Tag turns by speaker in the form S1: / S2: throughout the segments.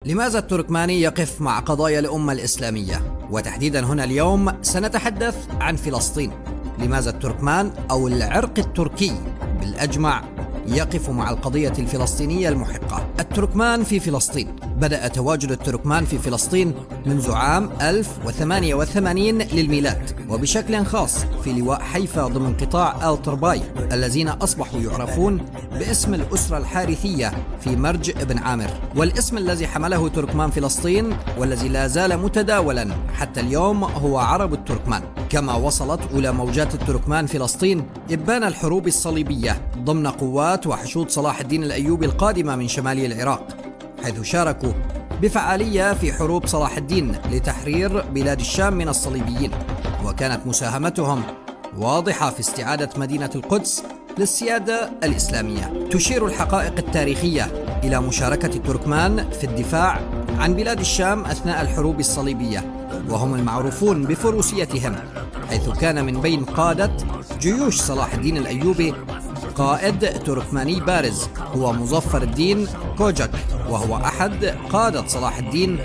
S1: لماذا التركماني يقف مع قضايا الأمة الإسلامية؟ وتحديدا هنا اليوم سنتحدث عن فلسطين. لماذا التركمان أو العرق التركي بالأجمع يقف مع القضية الفلسطينية المحقة؟ التركمان في فلسطين. بدأ تواجد التركمان في فلسطين منذ عام 1088 للميلاد، وبشكل خاص في لواء حيفا ضمن قطاع آل طرباي الذين أصبحوا يعرفون باسم الأسرة الحارثية في مرج ابن عامر، والاسم الذي حمله تركمان فلسطين والذي لا زال متداولا حتى اليوم هو عرب التركمان. كما وصلت أولى موجات التركمان فلسطين إبان الحروب الصليبية ضمن قوات وحشود صلاح الدين الأيوبي القادمة من شمال العراق، حيث شاركوا بفعالية في حروب صلاح الدين لتحرير بلاد الشام من الصليبيين، وكانت مساهمتهم واضحة في استعادة مدينة القدس للسيادة الإسلامية. تشير الحقائق التاريخية إلى مشاركة التركمان في الدفاع عن بلاد الشام أثناء الحروب الصليبية، وهم المعروفون بفروسيتهم، حيث كان من بين قادة جيوش صلاح الدين الأيوبي قائد تركماني بارز هو مظفر الدين كوجك، وهو أحد قادة صلاح الدين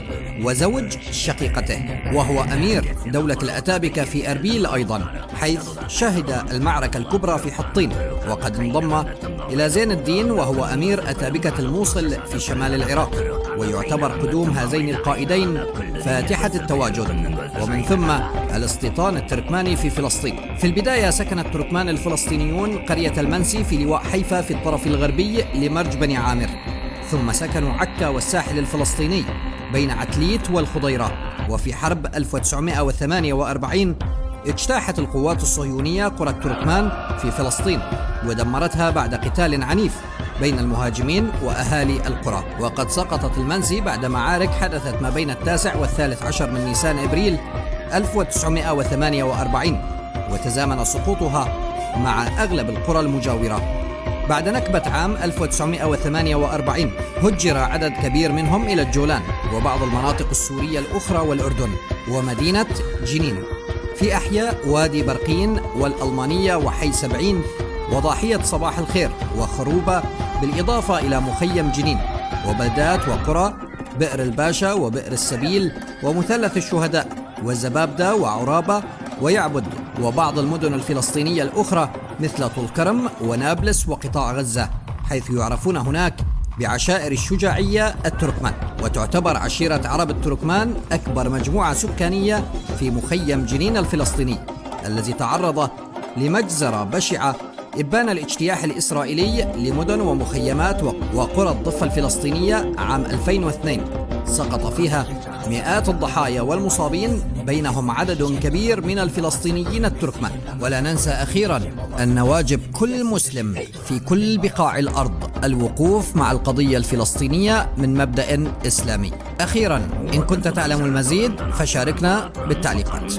S1: وزوج شقيقته، وهو أمير دولة الأتابكة في أربيل أيضا، حيث شهد المعركة الكبرى في حطين، وقد انضم إلى زين الدين وهو أمير أتابكة الموصل في شمال العراق. ويعتبر قدوم هذين القائدين فاتحة التواجد ومن ثم الاستيطان التركماني في فلسطين. في البداية سكن التركمان الفلسطينيون قرية المنسي في لواء حيفا في الطرف الغربي لمرج بني عامر، ثم سكنوا عكا والساحل الفلسطيني بين عتليت والخضيرة. وفي حرب 1948 اجتاحت القوات الصهيونية قرى التركمان في فلسطين ودمرتها بعد قتال عنيف بين المهاجمين وأهالي القرى، وقد سقطت المنسي بعد معارك حدثت ما بين 9 و13 من نيسان إبريل 1948، وتزامن سقوطها مع أغلب القرى المجاورة. بعد نكبة عام 1948 هجر عدد كبير منهم إلى الجولان وبعض المناطق السورية الأخرى والأردن ومدينة جنين، في أحياء وادي برقين والألمانية وحي 70 وضاحية صباح الخير وخروبة، بالإضافة إلى مخيم جنين وبلدات وقرى بئر الباشا وبئر السبيل ومثلث الشهداء والزبابدة وعرابة ويعبد، وبعض المدن الفلسطينية الأخرى مثل طول كرم ونابلس وقطاع غزة، حيث يعرفون هناك بعشائر الشجاعية التركمان. وتعتبر عشيرة عرب التركمان أكبر مجموعة سكانية في مخيم جنين الفلسطيني الذي تعرض لمجزرة بشعة إبان الاجتياح الإسرائيلي لمدن ومخيمات وقرى الضفة الفلسطينية عام 2002 سقط فيها مئات الضحايا والمصابين، بينهم عدد كبير من الفلسطينيين التركمان. ولا ننسى أخيرا أن واجب كل مسلم في كل بقاع الأرض الوقوف مع القضية الفلسطينية من مبدأ إسلامي. أخيرا إن كنت تعلم المزيد فشاركنا بالتعليقات.